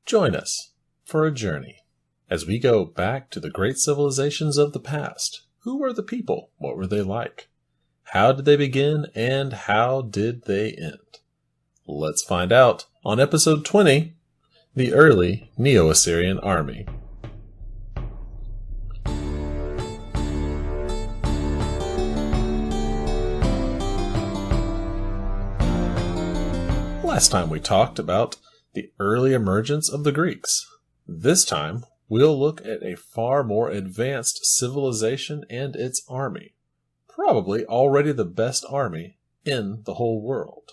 Join us for a journey as we go back to the great civilizations of the past. Who were the people? What were they like? How did they begin, and how did they end? Let's find out on episode 20, The Early Neo-Assyrian Army. Last time we talked about the early emergence of the Greeks. This time, we'll look at a far more advanced civilization and its army. Probably already the best army in the whole world.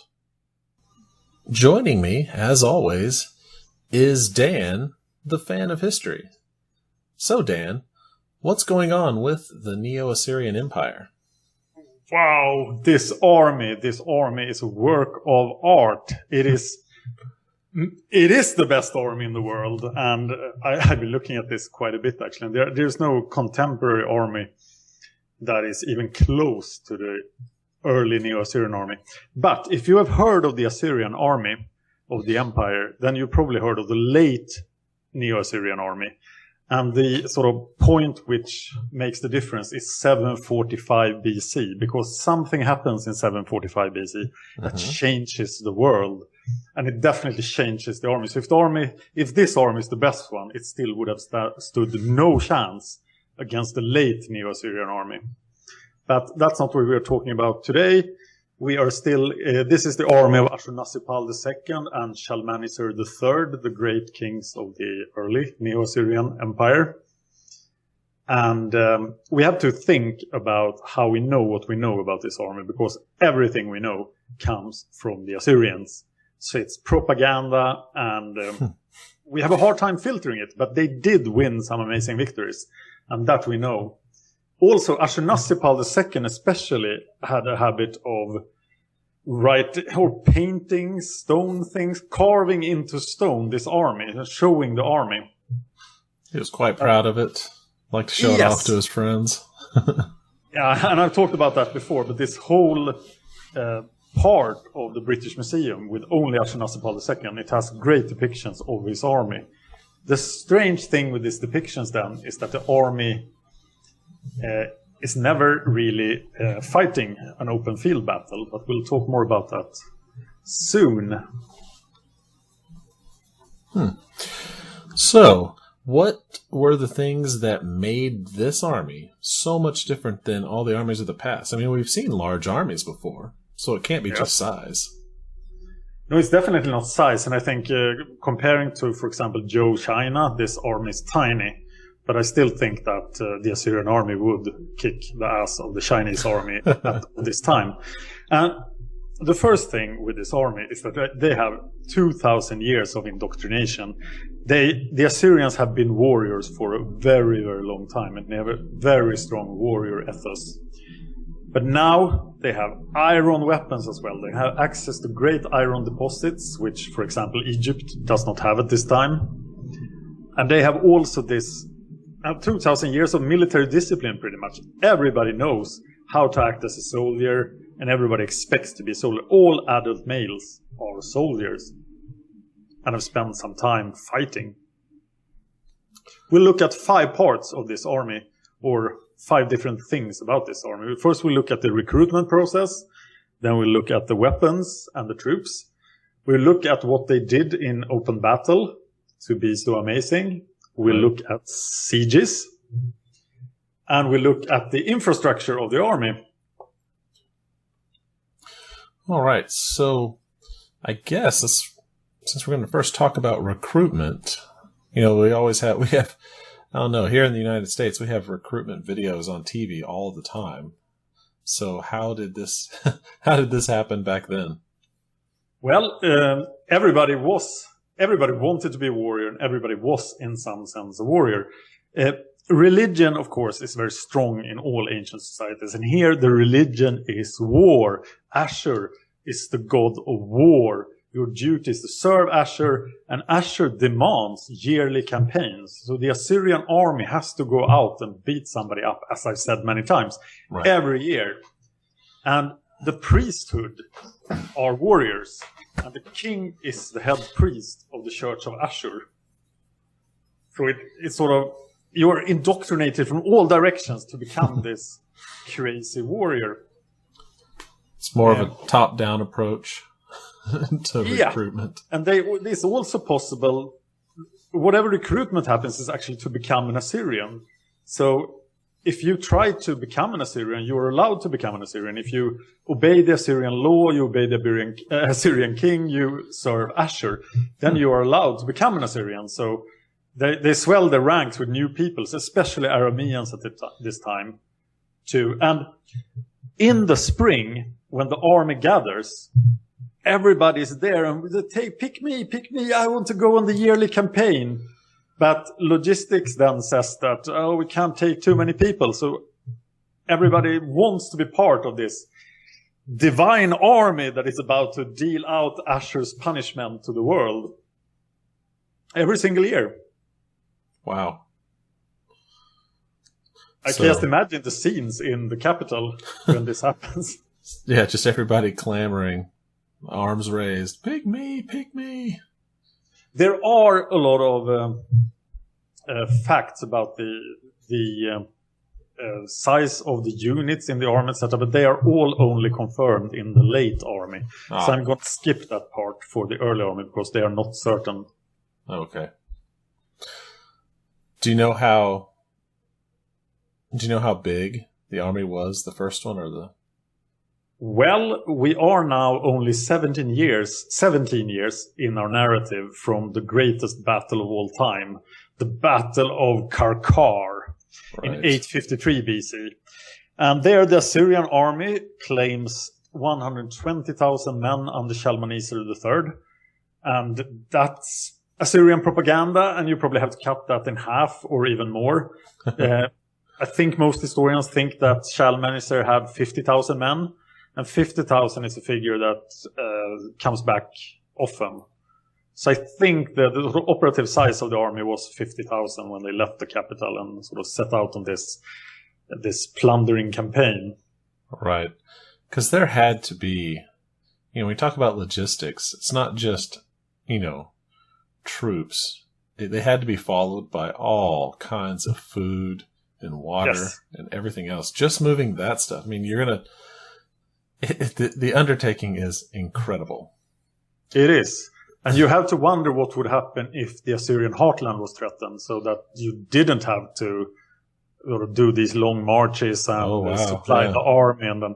Joining me, as always, is Dan, the fan of history. So Dan, what's going on with the Neo-Assyrian Empire? Wow, this army is a work of art. It is the best army in the world, and I've been looking at this quite a bit actually. There's no contemporary army that is even close to the early Neo-Assyrian army. But if you have heard of the Assyrian army of the empire, then you probably heard of the late Neo-Assyrian army. And the sort of point which makes the difference is 745 BC, because something happens in 745 BC that changes the world. And it definitely changes the army. So if this army is the best one, it still would have stood no chance against the late Neo-Assyrian army. But that's not what we are talking about today. We are still, this is the army of Ashurnasirpal II and Shalmaneser III, the great kings of the early Neo-Assyrian Empire. And we have to think about how we know what we know about this army, because everything we know comes from the Assyrians. So it's propaganda, and we have a hard time filtering it, but they did win some amazing victories, and that we know. Also, Ashurnasirpal II especially had a habit of painting stone things, carving into stone this army, showing the army. He was quite proud of it, liked to show it off to his friends. Yeah, and I've talked about that before, but this whole part of the British Museum with only Ashurnasirpal II, it has great depictions of his army. The strange thing with these depictions then is that the army is never really fighting an open field battle, but we'll talk more about that soon. So, what were the things that made this army so much different than all the armies of the past? I mean, we've seen large armies before, so it can't be just size. No, it's definitely not size, and I think comparing to, for example, Zhou China, this army is tiny. But I still think that the Assyrian army would kick the ass of the Chinese army at this time. And the first thing with this army is that they have 2,000 years of indoctrination. The Assyrians have been warriors for a very, very long time, and they have a very strong warrior ethos. But now they have iron weapons as well. They have access to great iron deposits, which, for example, Egypt does not have at this time. And they have also this 2,000 years of military discipline, pretty much. Everybody knows how to act as a soldier, and everybody expects to be a soldier. All adult males are soldiers and have spent some time fighting. We'll look at 5 parts of this army, or 5 different things about this army. First, we'll look at the recruitment process. Then we'll look at the weapons and the troops. We'll look at what they did in open battle to be so amazing. We'll look at sieges, and we'll look at the infrastructure of the army. All right, so I guess since we're going to first talk about recruitment, we have, I don't know, here in the United States, we have recruitment videos on TV all the time. So how did this happen back then? Well, everybody wanted to be a warrior, and everybody was, in some sense, a warrior. Religion, of course, is very strong in all ancient societies, and here the religion is war. Ashur is the god of war. Your duty is to serve Ashur, and Ashur demands yearly campaigns. So the Assyrian army has to go out and beat somebody up, as I've said many times, every year. And the priesthood are warriors, and the king is the head priest of the Church of Ashur. So it's sort of, you're indoctrinated from all directions to become this crazy warrior. It's more of a top-down approach to recruitment. And it's also possible, whatever recruitment happens is actually to become an Assyrian. So if you try to become an Assyrian, you're allowed to become an Assyrian. If you obey the Assyrian law, you obey the Assyrian king, you serve Ashur, then you are allowed to become an Assyrian. So they swell their ranks with new peoples, especially Arameans at this time too. And in the spring, when the army gathers, everybody's there and they pick me, I want to go on the yearly campaign. But logistics then says that, we can't take too many people. So everybody wants to be part of this divine army that is about to deal out Ashur's punishment to the world every single year. Wow. I can just imagine the scenes in the capital when this happens. Yeah, just everybody clamoring, arms raised. Pick me, pick me. There are a lot of facts about the size of the units in the army setup, but they are all only confirmed in the late army. So I'm going to skip that part for the early army because they are not certain. Okay. Do you know how big the army was, the first one, or the? Well, we are now only 17 years in our narrative from the greatest battle of all time, the Battle of Karkar in 853 BC. And there the Assyrian army claims 120,000 men under Shalmaneser III. And that's Assyrian propaganda, and you probably have to cut that in half or even more. I think most historians think that Shalmaneser had 50,000 men. And 50,000 is a figure that comes back often. So I think the operative size of the army was 50,000 when they left the capital and sort of set out on this plundering campaign. Right. Because there had to be, when we talk about logistics, it's not just, troops. They had to be followed by all kinds of food and water and everything else. Just moving that stuff. I mean, you're going to... The undertaking is incredible. It is. And you have to wonder what would happen if the Assyrian heartland was threatened, so that you didn't have to do these long marches and supply the army. And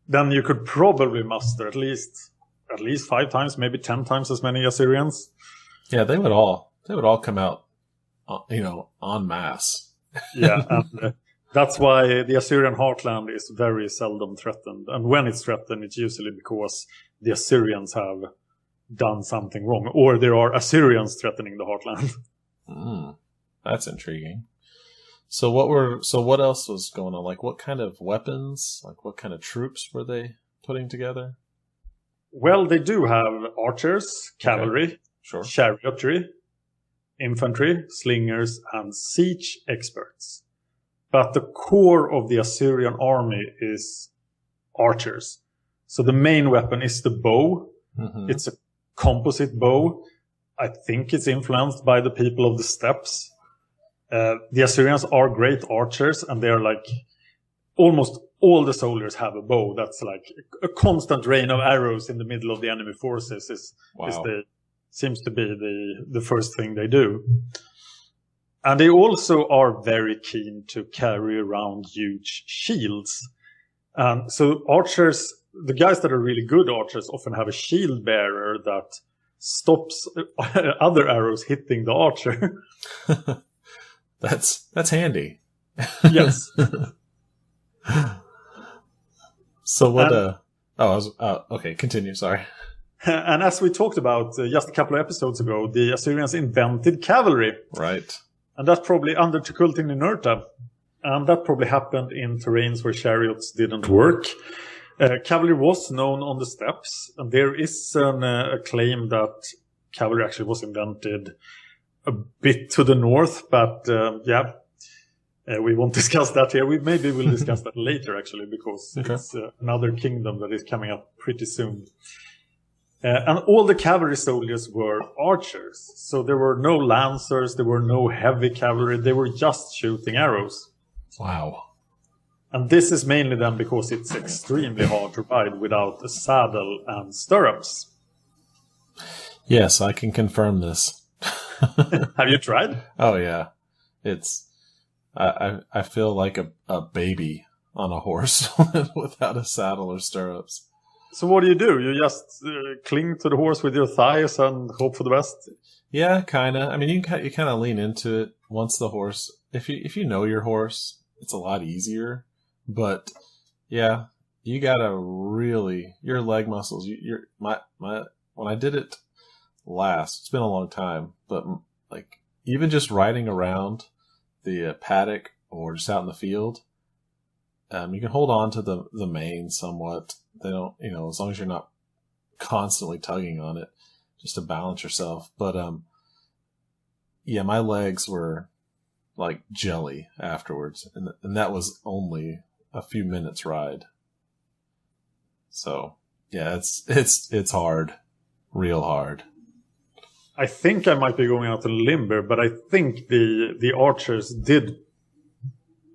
then you could probably muster at least 5 times, maybe 10 times as many Assyrians. Yeah, they would all come out, en masse. Yeah, and that's why the Assyrian heartland is very seldom threatened. And when it's threatened, it's usually because the Assyrians have done something wrong, or there are Assyrians threatening the heartland. That's intriguing. So what else was going on? Like, what kind of weapons, like what kind of troops were they putting together? Well, they do have archers, cavalry, chariotry, infantry, slingers, and siege experts. But the core of the Assyrian army is archers. So the main weapon is the bow. Mm-hmm. It's a composite bow. I think it's influenced by the people of the steppes. The Assyrians are great archers, and they're like, almost all the soldiers have a bow. That's like a constant rain of arrows in the middle of the enemy forces seems to be the first thing they do. And they also are very keen to carry around huge shields. So archers, the guys that are really good archers often have a shield bearer that stops other arrows hitting the archer. That's handy. Yes. So what? Okay, continue. Sorry. And as we talked about just a couple of episodes ago, the Assyrians invented cavalry. Right. And that's probably under Tukulti Ninurta. And that probably happened in terrains where chariots didn't work. Cavalry was known on the steppes. And there is a claim that cavalry actually was invented a bit to the north. But we won't discuss that here. Maybe we'll discuss that later, actually, because it's another kingdom that is coming up pretty soon. And all the cavalry soldiers were archers. So there were no lancers, there were no heavy cavalry, they were just shooting arrows. Wow. And this is mainly then because it's extremely hard to ride without a saddle and stirrups. Yes, I can confirm this. Have you tried? Oh, yeah. I feel like a baby on a horse without a saddle or stirrups. So what do? You just cling to the horse with your thighs and hope for the best? Yeah, kind of. I mean, you kind of lean into it once the horse. If you know your horse, it's a lot easier. But yeah, you gotta really your leg muscles. My when I did it last, it's been a long time, but like even just riding around the paddock or just out in the field, you can hold on to the mane somewhat. They don't, as long as you're not constantly tugging on it, just to balance yourself. But yeah, my legs were like jelly afterwards, and that was only a few minutes ride. So yeah, it's hard, real hard. I think I might be going out on a limb here, but I think the archers did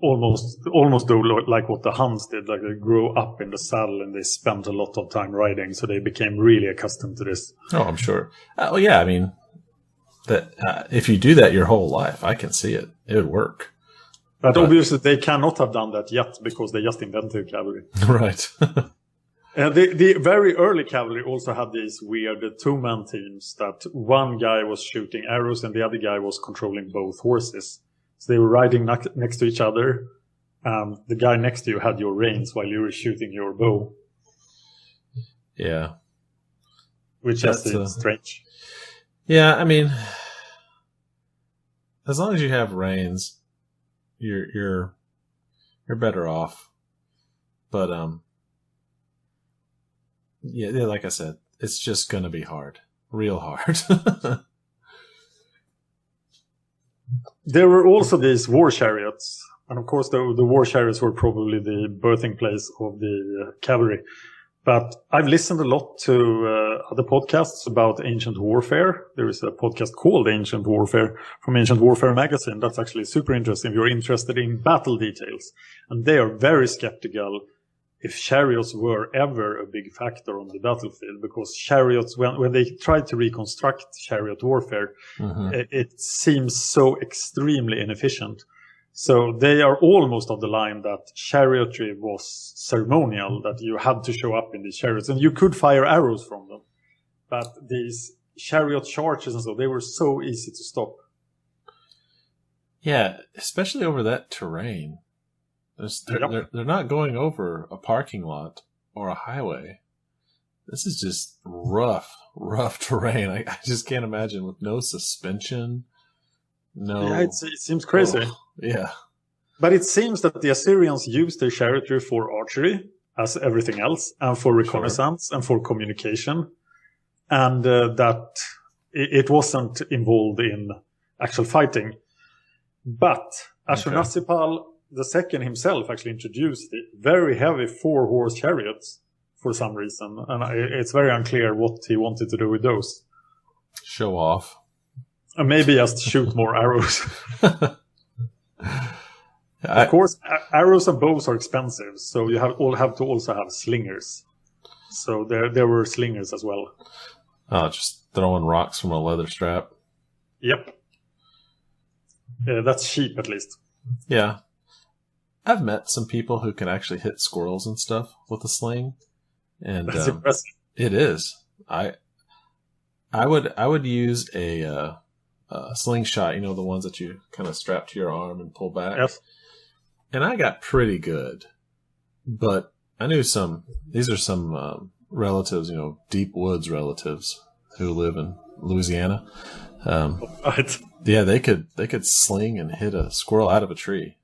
almost do like what the Huns did. Like they grew up in the saddle and they spent a lot of time riding, so they became really accustomed to this. Oh, I'm sure. Well, yeah, I mean, that if you do that your whole life, I can see it. It would work. But obviously they cannot have done that yet because they just invented cavalry. Right. The very early cavalry also had these weird two-man teams that one guy was shooting arrows and the other guy was controlling both horses. So they were riding next to each other, and the guy next to you had your reins while you were shooting your bow. Yeah. Which is strange. Yeah, I mean, as long as you have reins, you're better off. But yeah, like I said, it's just gonna be hard, real hard. There were also these war chariots, and of course the war chariots were probably the birthing place of the cavalry. But I've listened a lot to other podcasts about ancient warfare. There is a podcast called Ancient Warfare from Ancient Warfare magazine. That's actually super interesting if you're interested in battle details. And they are very skeptical if chariots were ever a big factor on the battlefield, because chariots, when they tried to reconstruct chariot warfare, it seems so extremely inefficient. So they are almost of the line that chariotry was ceremonial, that you had to show up in these chariots, and you could fire arrows from them. But these chariot charges and so, they were so easy to stop. Yeah, especially over that terrain. They're not going over a parking lot or a highway. This is just rough terrain. I just can't imagine with no suspension. No. Yeah, it seems crazy. Oh, yeah. But it seems that the Assyrians used their chariotry for archery, as everything else, and for reconnaissance and for communication. And that it wasn't involved in actual fighting. But Ashurnasirpal the second himself actually introduced the very heavy 4-horse chariots for some reason. And it's very unclear what he wanted to do with those. Show off. And maybe just shoot more arrows. Of course, arrows and bows are expensive, so you have to also have slingers. So there were slingers as well. Oh, just throwing rocks from a leather strap. Yep. That's cheap, at least. Yeah. I've met some people who can actually hit squirrels and stuff with a sling. And that's impressive. It is. I would use a slingshot, the ones that you kind of strap to your arm and pull back. Yes. And I got pretty good. But I knew these are some relatives, deep woods relatives who live in Louisiana. Right. Yeah, they could sling and hit a squirrel out of a tree.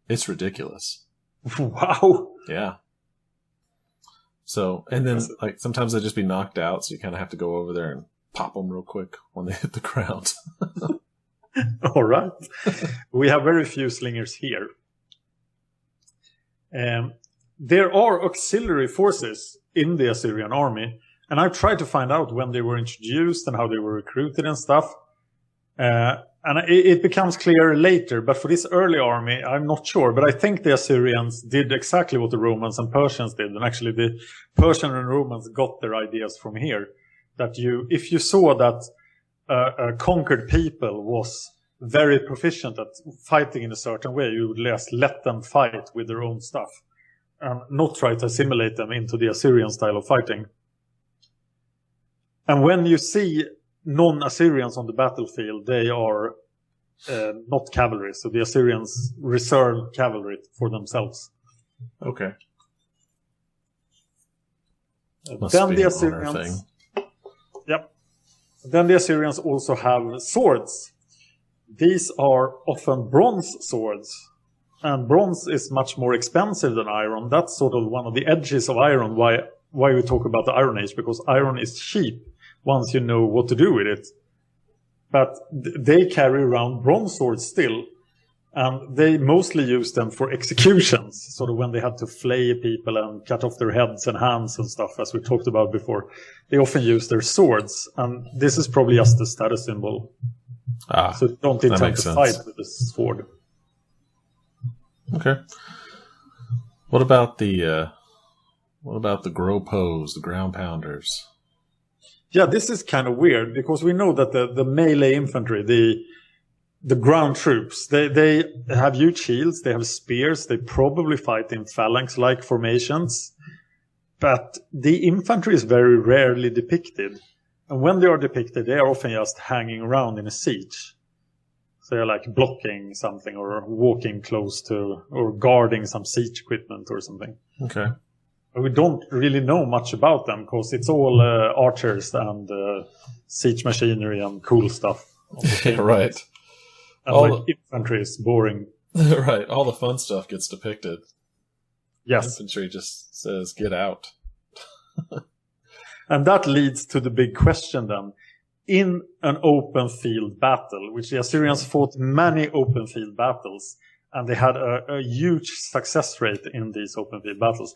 It's ridiculous. Wow. Yeah. So, and then like sometimes they just be knocked out, so you kind of have to go over there and pop them real quick when they hit the ground. All right. We have very few slingers here. There are auxiliary forces in the Assyrian army, And I've tried to find out when they were introduced and how they were recruited and stuff. And it becomes clear later, but for this early army, I'm not sure. But I think the Assyrians did exactly what the Romans and Persians did. And actually the Persian and Romans got their ideas from here. That if you saw that a conquered people was very proficient at fighting in a certain way, you would just let them fight with their own stuff. And not try to assimilate them into the Assyrian style of fighting. And when you see non-Assyrians on the battlefield, they are not cavalry. So the Assyrians reserve cavalry for themselves. Okay. Then the Assyrians... Yep. Then the Assyrians also have swords. These are often bronze swords. And bronze is much more expensive than iron. That's sort of one of the edges of iron, why we talk about the Iron Age, because iron is cheap once you know what to do with it. But they carry around bronze swords still, and they mostly use them for executions, sort of when they had to flay people and cut off their heads and hands and stuff, as we talked about before. They often use their swords, and this is probably just a status symbol. So don't intend to fight with a sword. Okay. What about the Gropos, the ground pounders? Yeah, this is kind of weird because we know that the melee infantry, the ground troops, they have huge shields, they have spears, they probably fight in phalanx-like formations, but the infantry is very rarely depicted. And when they are depicted, they are often just hanging around in a siege. So they're like blocking something or walking close to or guarding some siege equipment or something. Okay. We don't really know much about them because it's all archers and siege machinery and cool stuff. Right. And infantry is boring. Right. All the fun stuff gets depicted. Yes. Infantry just says, get out. And that leads to the big question then. In an open field battle, which the Assyrians fought many open field battles, and they had a huge success rate in these open field battles.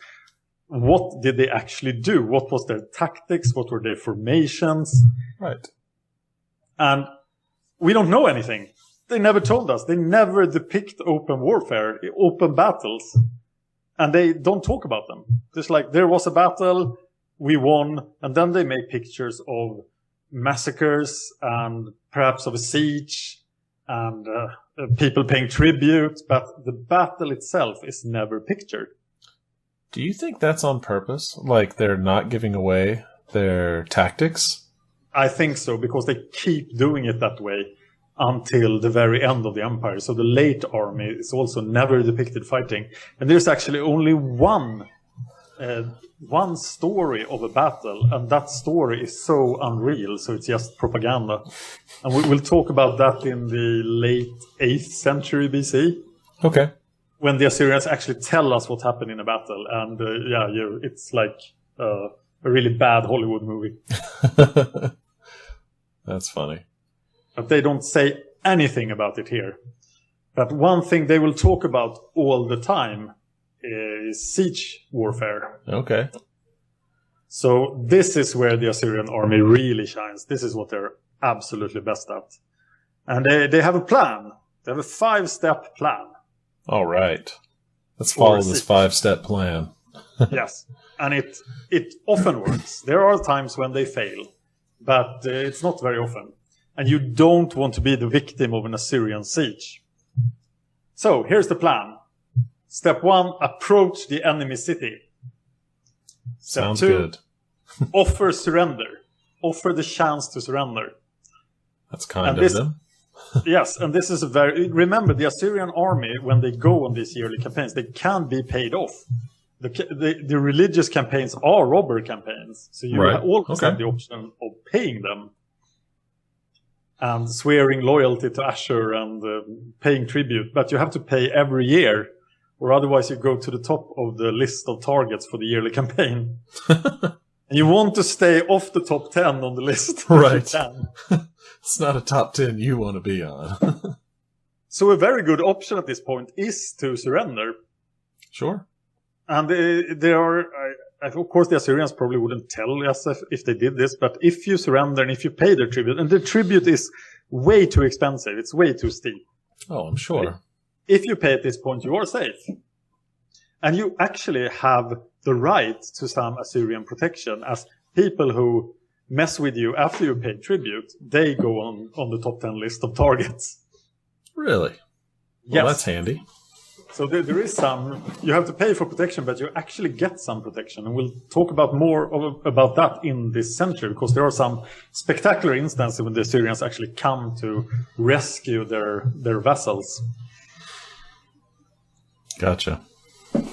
What did they actually do? What was their tactics? What were their formations? Right. And we don't know anything. They never told us. They never depict open warfare, open battles. And they don't talk about them. Just like there was a battle, we won, and then they make pictures of massacres and perhaps of a siege and people paying tribute, but the battle itself is never pictured. Do you think that's on purpose? Like they're not giving away their tactics? I think so, because they keep doing it that way until the very end of the empire. So the late army is also never depicted fighting. And there's actually only one story of a battle, and that story is so unreal, so it's just propaganda. And we'll talk about that in the late 8th century BC. Okay. When the Assyrians actually tell us what happened in a battle. And it's like a really bad Hollywood movie. That's funny. But they don't say anything about it here. But one thing they will talk about all the time is siege warfare. Okay. So this is where the Assyrian army really shines. This is what they're absolutely best at. And they have a plan. They have a 5-step plan. All right. Let's follow this 5-step plan. Yes. And it often works. There are times when they fail, but it's not very often. And you don't want to be the victim of an Assyrian siege. So here's the plan. Step 1, approach the enemy city. Step Sounds 2, good. offer surrender. Offer the chance to surrender. That's kind of them. Yes, and this is remember, the Assyrian army, when they go on these yearly campaigns, they can be paid off. The religious campaigns are robber campaigns. So you always have the option of paying them. And swearing loyalty to Ashur and paying tribute. But you have to pay every year, or otherwise you go to the top of the list of targets for the yearly campaign. And you want to stay off the top 10 on the list. Right. It's not a top 10 you want to be on. So a very good option at this point is to surrender. Sure. And there are of course, the Assyrians probably wouldn't tell us if they did this, but if you surrender and if you pay their tribute, and the tribute is way too expensive, it's way too steep. Oh, I'm sure. If you pay at this point, you are safe. And you actually have the right to some Assyrian protection, as people who mess with you after you pay tribute, they go on the top 10 list of targets. Really? Yes. Well, that's handy. So there is some, you have to pay for protection, but you actually get some protection. And we'll talk about about that in this century, because there are some spectacular instances when the Assyrians actually come to rescue their vassals. Gotcha.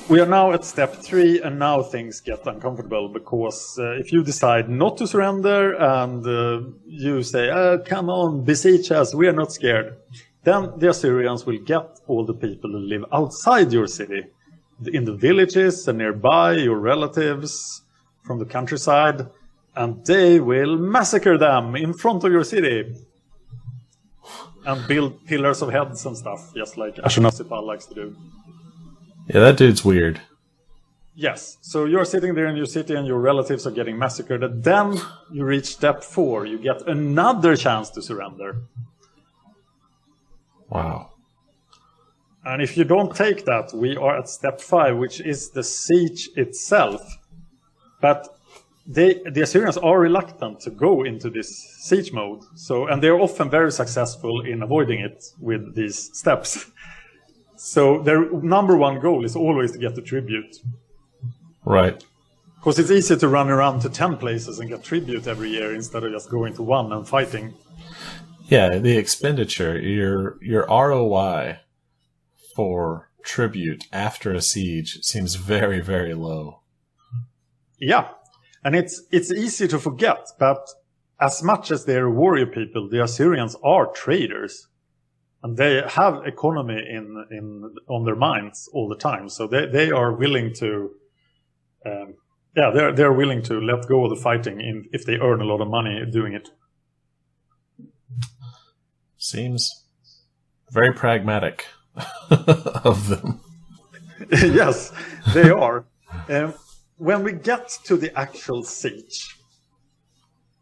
We are now at step 3, and now things get uncomfortable, because if you decide not to surrender and you say, come on, besiege us, we are not scared, then the Assyrians will get all the people who live outside your city, in the villages and nearby, your relatives from the countryside, and they will massacre them in front of your city and build pillars of heads and stuff, just like Ashurnasirpal likes to do. Yeah, that dude's weird. Yes, so you're sitting there in your city and your relatives are getting massacred, and then you reach step 4, you get another chance to surrender. Wow. And if you don't take that, we are at step 5, which is the siege itself. But the Assyrians are reluctant to go into this siege mode. And they're often very successful in avoiding it with these steps. So their number one goal is always to get the tribute. Right. Because it's easier to run around to 10 places and get tribute every year instead of just going to one and fighting. Yeah, the expenditure, your ROI for tribute after a siege seems very, very low. Yeah, and it's easy to forget, but as much as they're warrior people, the Assyrians are traders, and they have economy on their minds all the time. So they are willing to, they're willing to let go of the fighting if they earn a lot of money doing it. Seems very pragmatic of them. Yes, they are. When we get to the actual siege,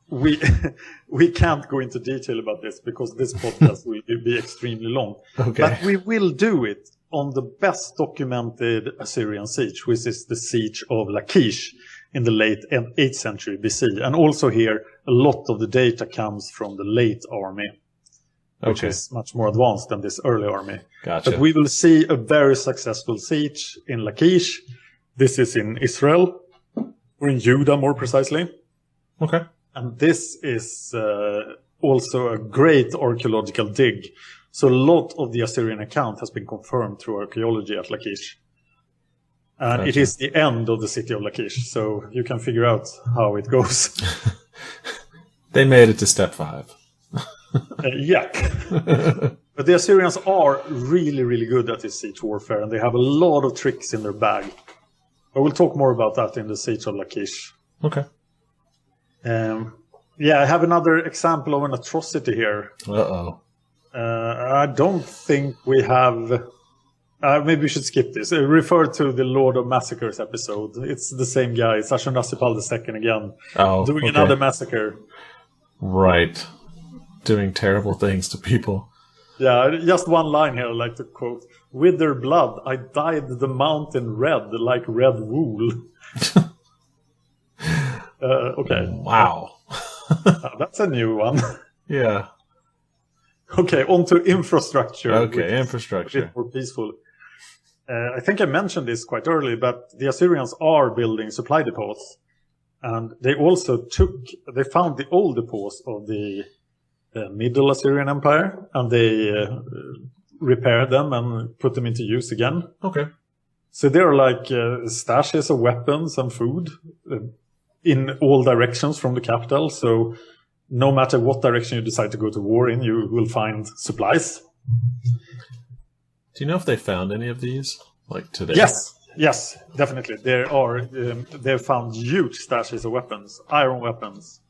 we can't go into detail about this because this podcast will be extremely long. Okay. But we will do it on the best documented Assyrian siege, which is the siege of Lachish in the late 8th century BC. And also here, a lot of the data comes from the late army, which is much more advanced than this early army. Gotcha. But we will see a very successful siege in Lachish. This is in Israel, or in Judah more precisely. Okay. And this is also a great archaeological dig. So a lot of the Assyrian account has been confirmed through archaeology at Lachish. And Gotcha. It is the end of the city of Lachish, so you can figure out how it goes. They made it to step 5. Yeah. But the Assyrians are really, really good at this siege warfare, and they have a lot of tricks in their bag. I will talk more about that in the siege of Lachish. Okay. I have another example of an atrocity here. Uh-oh. I don't think we have... maybe we should skip this. Refer to the Lord of Massacres episode. It's the same guy. It's Ashurnasirpal II again. Doing another massacre. Right. Doing terrible things to people. Yeah, just one line here I'd like to quote. With their blood, I dyed the mountain red like red wool. Okay. Wow. That's a new one. Yeah. Okay, on to infrastructure. Okay, infrastructure. A bit more peaceful. I think I mentioned this quite early, but the Assyrians are building supply depots. And they also found the old depots of the Middle Assyrian Empire, and they repaired them and put them into use again. Okay. So there are like stashes of weapons and food in all directions from the capital. So no matter what direction you decide to go to war in, you will find supplies. Do you know if they found any of these, like today? Yes, definitely. There are. They've found huge stashes of weapons, iron weapons,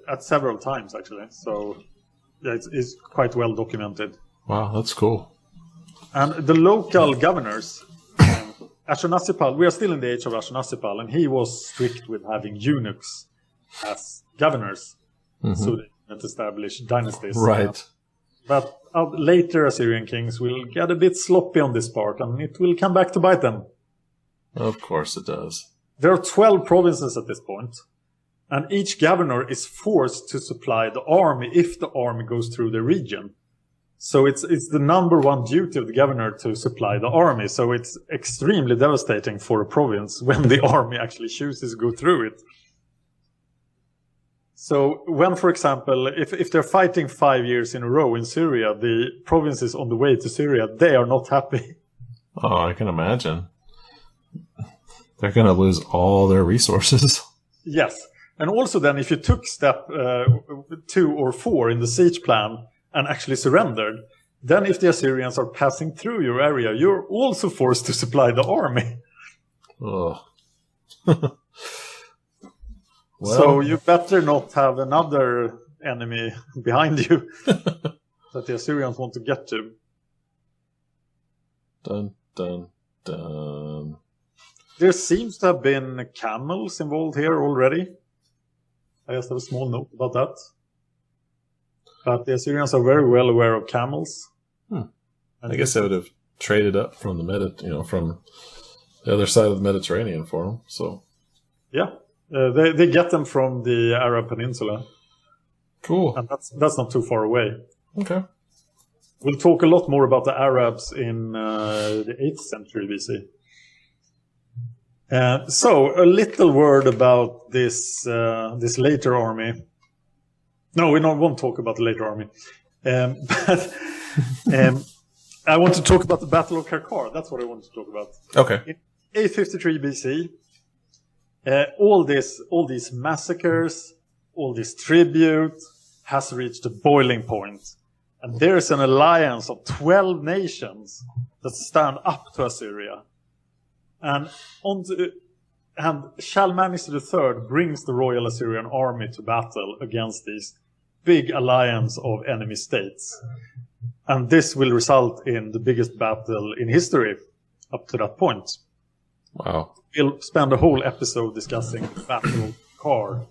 at several times actually. So yeah, it's quite well documented. Wow, that's cool. And the local governors, Ashurnasirpal, we are still in the age of Ashurnasirpal, and he was strict with having eunuchs as governors, so they didn't establish dynasties. Right. But later Assyrian kings will get a bit sloppy on this part, and it will come back to bite them. Of course it does. There are 12 provinces at this point, and each governor is forced to supply the army if the army goes through the region. So it's the number one duty of the governor to supply the army. So it's extremely devastating for a province when the army actually chooses to go through it. So when, for example, if they're fighting 5 years in a row in Syria, the provinces on the way to Syria, they are not happy. Oh, I can imagine. They're going to lose all their resources. Yes. And also then if you took step 2 or 4 in the siege plan and actually surrendered, then if the Assyrians are passing through your area, you're also forced to supply the army. Oh. Well, so you better not have another enemy behind you that the Assyrians want to get to. Dun, dun, dun. There seems to have been camels involved here already. I just have a small note about that. But the Assyrians are very well aware of camels. I guess they would have traded up from the from the other side of the Mediterranean for them. So yeah, they get them from the Arab Peninsula. Cool, and that's not too far away. Okay, we'll talk a lot more about the Arabs in the 8th century BC. So a little word about this later army. No, we won't talk about the later army. But I want to talk about the Battle of Karkar. That's what I want to talk about. Okay. In 853 BC, all these massacres, all this tribute has reached a boiling point. And there's an alliance of 12 nations that stand up to Assyria. And Shalmaneser III brings the royal Assyrian army to battle against this big alliance of enemy states. And this will result in the biggest battle in history up to that point. Wow. We'll spend a whole episode discussing the Battle of Karkar.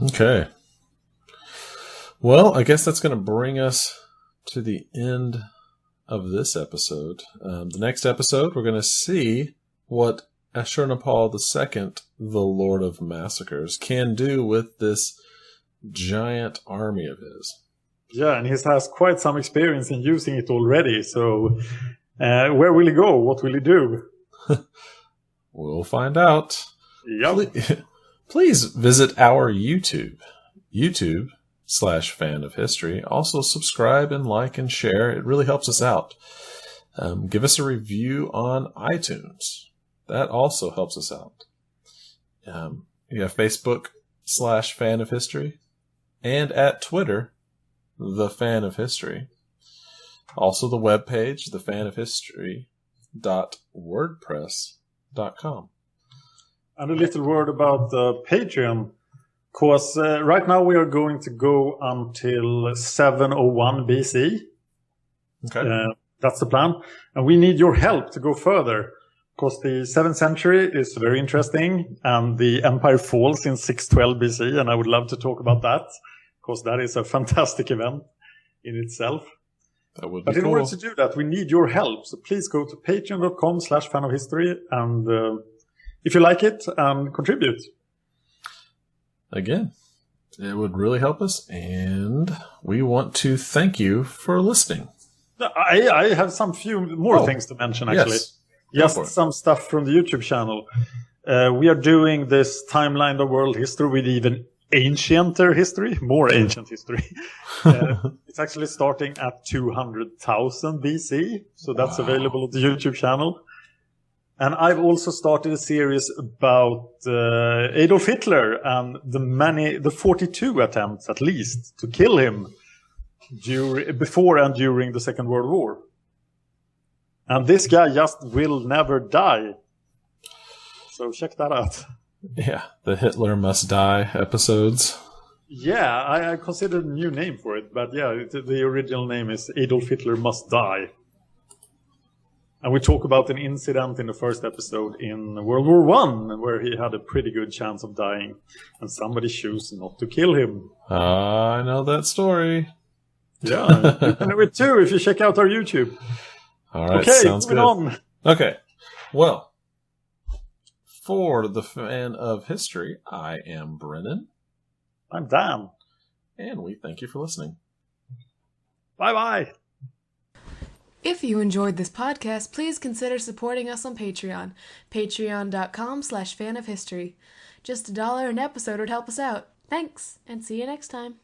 Okay. Well, I guess that's going to bring us to the end of this episode. The next episode, we're going to see what Ashurnapal II, the Lord of Massacres, can do with this giant army of his. Yeah, and he has quite some experience in using it already. So where will he go? What will he do? We'll find out. Yep. Please visit our YouTube.com/fan of history. Also subscribe and like and share. It really helps us out. Give us a review on iTunes. That also helps us out. You have Facebook/fan of history and at Twitter, the Fan of History. Also the webpage, thefanofhistory.wordpress.com. And a little word about Patreon. Because right now we are going to go until 701 BC. Okay. That's the plan. And we need your help to go further. Because the 7th century is very interesting. And the empire falls in 612 BC. And I would love to talk about that. Because that is a fantastic event in itself. That would be But in cool. order to do that, we need your help. So please go to patreon.com/fanofhistory. And if you like it, contribute. Again, it would really help us, and we want to thank you for listening. I have some few more things to mention, actually. Yes. Just some stuff from the YouTube channel. We are doing this timeline of world history with even ancienter history, more ancient history. It's actually starting at 200,000 BC, so that's available on the YouTube channel. And I've also started a series about Adolf Hitler and the 42 attempts, at least, to kill him before and during the Second World War. And this guy just will never die. So check that out. Yeah, the Hitler Must Die episodes. Yeah, I considered a new name for it, but yeah, the original name is Adolf Hitler Must Die. And we talk about an incident in the first episode in World War One, where he had a pretty good chance of dying, and somebody chose not to kill him. I know that story. Yeah, you can know it too if you check out our YouTube. All right, Okay, sounds good. moving on. Okay, well, for the fan of history, I am Brennan. I'm Dan. And we thank you for listening. Bye-bye. If you enjoyed this podcast, please consider supporting us on Patreon. Patreon.com/fanofhistory. Just $1 an episode would help us out. Thanks, and see you next time.